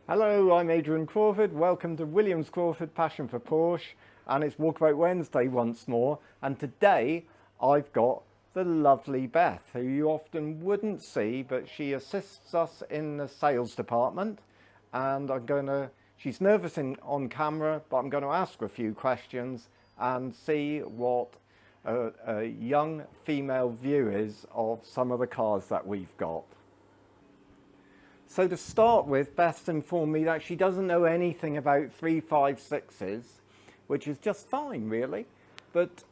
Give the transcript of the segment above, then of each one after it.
Hello, I'm Adrian Crawford. Welcome to William's Crawford Passion for Porsche, and it's Walkabout Wednesday once more. And today I've got the lovely Beth, who you often wouldn't see, but she assists us in the sales department. And she's nervous on camera, but I'm going to ask her a few questions and see what a young female view is of some of the cars that we've got. So to start with, Beth informed me that she doesn't know anything about 356s, which is just fine, really. But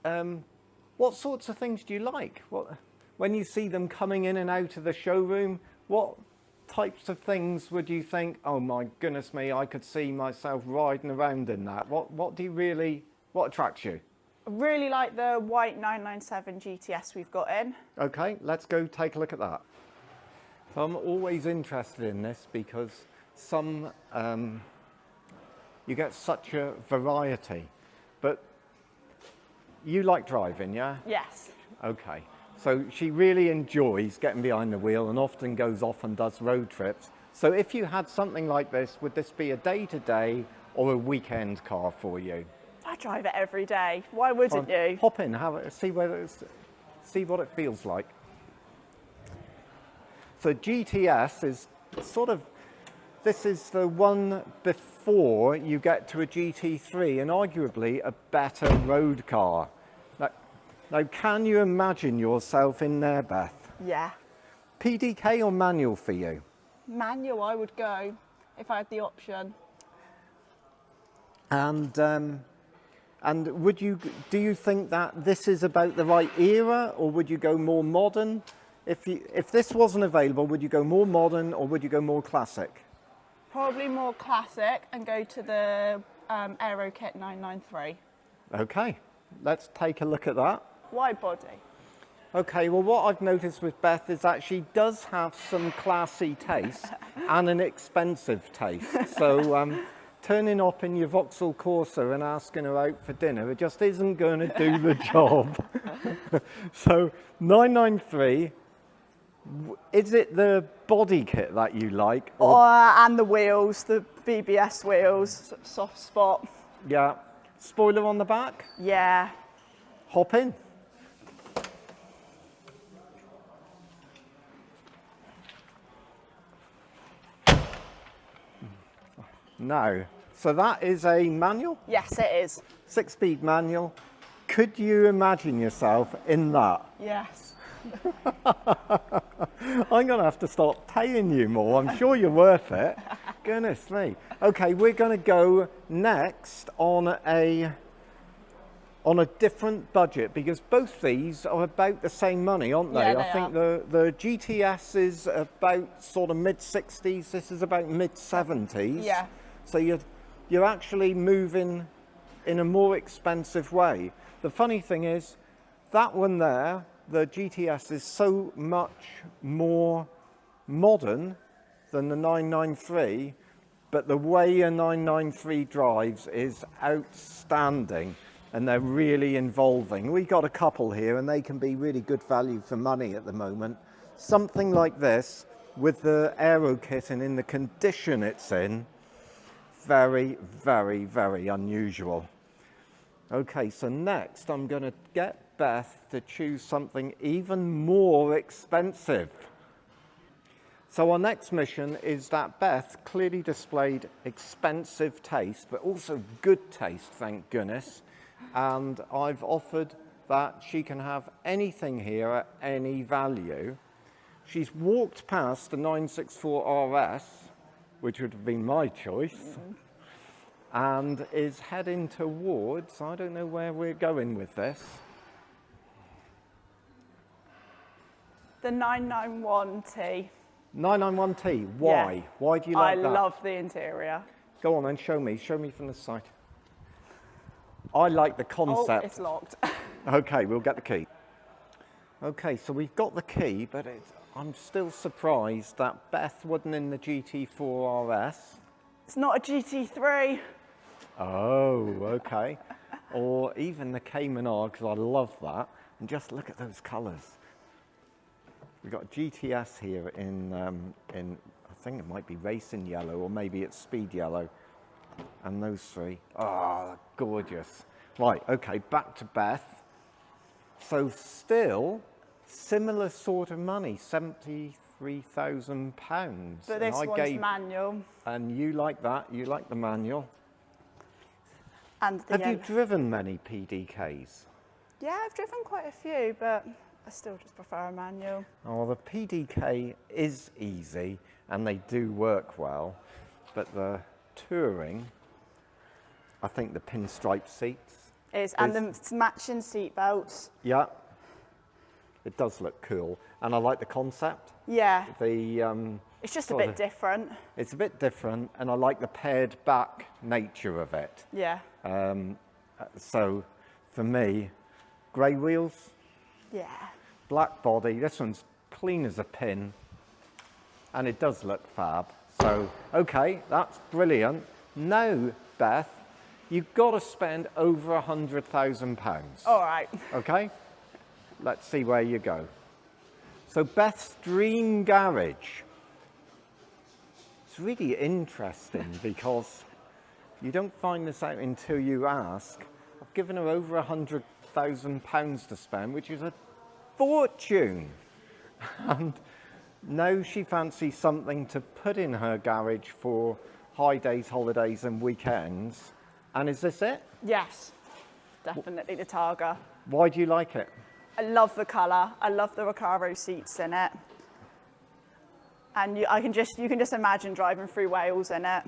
what sorts of things do you like? When you see them coming in and out of the showroom, what types of things would you think, oh my goodness me, I could see myself riding around in that? What attracts you? I really like the white 997 GTS we've got in. Okay, let's go take a look at that. So I'm always interested in this because you get such a variety, but you like driving, yeah? Yes. Okay, so she really enjoys getting behind the wheel and often goes off and does road trips. So if you had something like this, would this be a day-to-day or a weekend car for you? I drive it every day. Why wouldn't you? Hop in, see what it feels like. So GTS is this is the one before you get to a GT3 and arguably a better road car. Now can you imagine yourself in there, Beth? Yeah. PDK or manual for you? Manual, I would go if I had the option. And do you think that this is about the right era, or would you go more modern? If this wasn't available, would you go more modern or would you go more classic? Probably more classic and go to the Aero Kit 993. Okay, let's take a look at that. Wide body. Okay, well what I've noticed with Beth is that she does have some classy taste and an expensive taste. So turning up in your Vauxhall Corsa and asking her out for dinner, it just isn't going to do the job. So 993. Is it the body kit that you like? And the wheels, the BBS wheels, soft spot. Yeah. Spoiler on the back? Yeah. Hop in. No. So that is a manual? Yes, it is. 6-speed manual. Could you imagine yourself in that? Yes. I'm going to have to start paying you more. I'm sure you're worth it. Goodness me. Okay, we're going to go next on a different budget because both these are about the same money, aren't they? Yeah, I think the GTS is about sort of mid-60s. This is about mid-70s. Yeah. So you're actually moving in a more expensive way. The funny thing is, that one there, the GTS, is so much more modern than the 993, but the way a 993 drives is outstanding and they're really involving. We've got a couple here and they can be really good value for money at the moment. Something like this with the Aero kit and in the condition it's in, very, very, very unusual. Okay, so next I'm going to get Beth to choose something even more expensive. So our next mission is that Beth clearly displayed expensive taste, but also good taste, thank goodness. And I've offered that she can have anything here at any value. She's walked past the 964 RS, which would have been my choice, and is heading towards, I don't know where we're going with this. The 991T. 991T, why? Yeah. Why do you like that? I love the interior. Go on then, show me from the side. I like the concept. Oh, it's locked. Okay, we'll get the key. Okay, so we've got the key, but I'm still surprised that Beth wasn't in the GT4 RS. It's not a GT3. Oh, okay. Or even the Cayman R, because I love that. And just look at those colours. We've got GTS here in think it might be racing yellow, or maybe it's speed yellow. And those three, oh, gorgeous. Right, okay, back to Beth. So still similar sort of money, £73,000. But this one's manual. And you like that, you like the manual. And Have you driven many PDKs? Yeah, I've driven quite a few, but I still just prefer a manual. Oh, the PDK is easy and they do work well, but the touring, I think the pinstripe seats. And the matching seat belts. Yeah, it does look cool. And I like the concept. Yeah. It's just a bit different. It's a bit different, and I like the pared back nature of it. Yeah. So for me, grey wheels. Yeah. Black body, this one's clean as a pin, and it does look fab. So, okay, that's brilliant. Now, Beth, you've got to spend over £100,000. All right. Okay? Let's see where you go. So, Beth's dream garage. It's really interesting because you don't find this out until you ask. I've given her over £100,000 to spend, which is a fortune. And now she fancies something to put in her garage for high days, holidays and weekends. And is this it? Yes, definitely the Targa. Why do you like it? I love the colour. I love the Recaro seats in it. And you can just imagine driving through Wales in it.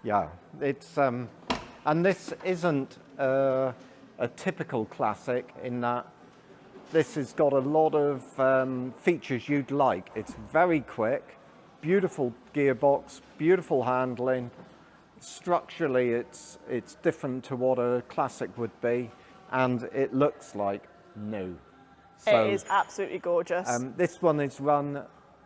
Yeah, it's and this isn't a typical classic in that this has got a lot of features you'd like. It's very quick, beautiful gearbox, beautiful handling. Structurally, it's different to what a classic would be, and it looks like new. So, it is absolutely gorgeous. This one is run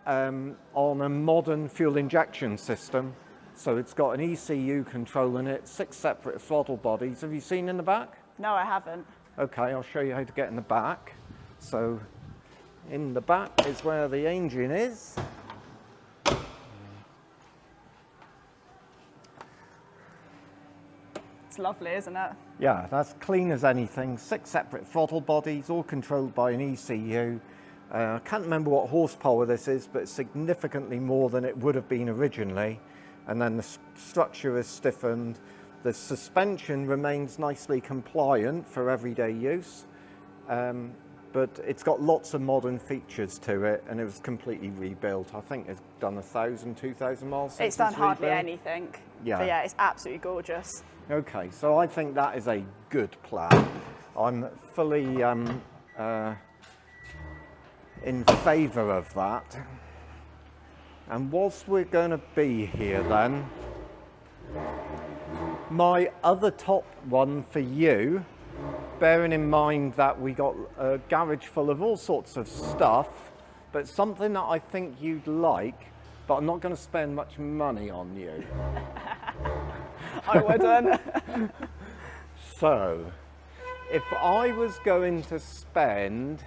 on a modern fuel injection system. So it's got an ECU control in it, 6 separate throttle bodies. Have you seen in the back? No, I haven't. Okay, I'll show you how to get in the back. So in the back is where the engine is. It's lovely, isn't it? Yeah, that's clean as anything. 6 separate throttle bodies, all controlled by an ECU. I can't remember what horsepower this is, but it's significantly more than it would have been originally. And then the structure is stiffened. The suspension remains nicely compliant for everyday use, but it's got lots of modern features to it, and it was completely rebuilt. I think it's done 1,000, 2,000 miles since it's done hardly rebuilt. anything. Yeah. But yeah, it's absolutely gorgeous. Okay, so I think that is a good plan. I'm fully in favour of that. And whilst we're going to be here then, my other top one for you, bearing in mind that we got a garage full of all sorts of stuff, but something that I think you'd like, but I'm not going to spend much money on you. I wouldn't. So, if I was going to spend,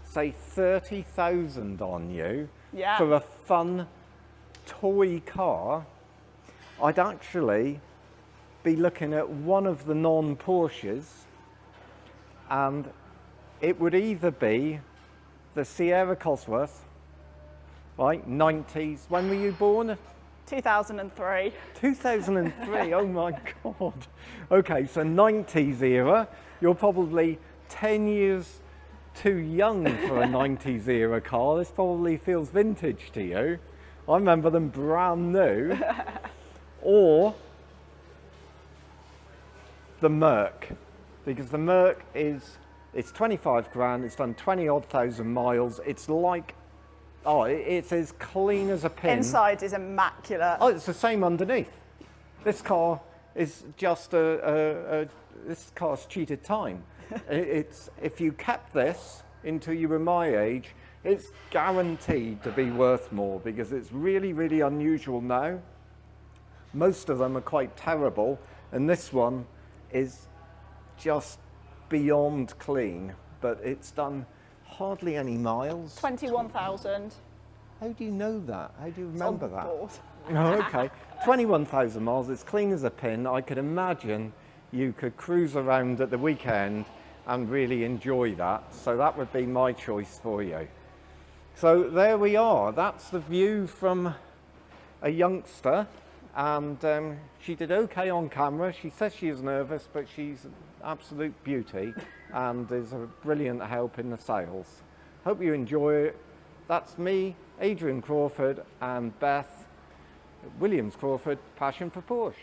say, 30,000 on you, yeah, for a fun toy car, I'd actually be looking at one of the non-Porsches, and it would either be the Sierra Cosworth, right, 90s. When were you born? 2003. 2003, oh my God. Okay, so 90s era. You're probably 10 years too young for a 90s era car. This probably feels vintage to you. I remember them brand new. Or the Merc, because the Merc it's 25 grand, it's done 20 odd thousand miles. It's like, oh, it's as clean as a pin. Inside is immaculate. Oh, it's the same underneath. This car is just this car's cheated time. It's, if you kept this until you were my age, it's guaranteed to be worth more because it's really, really unusual now. Most of them are quite terrible, and this one is just beyond clean, but it's done hardly any miles. 21,000. How do you know that? How do you It's on remember the that? board. Oh, okay. 21,000 miles, it's clean as a pin. I could imagine you could cruise around at the weekend and really enjoy that. So that would be my choice for you. So there we are. That's the view from a youngster. And she did okay on camera. She says she is nervous, but she's an absolute beauty and is a brilliant help in the sales. Hope you enjoy it. That's me, Adrian Crawford, and Beth, Williams Crawford, Passion for Porsche.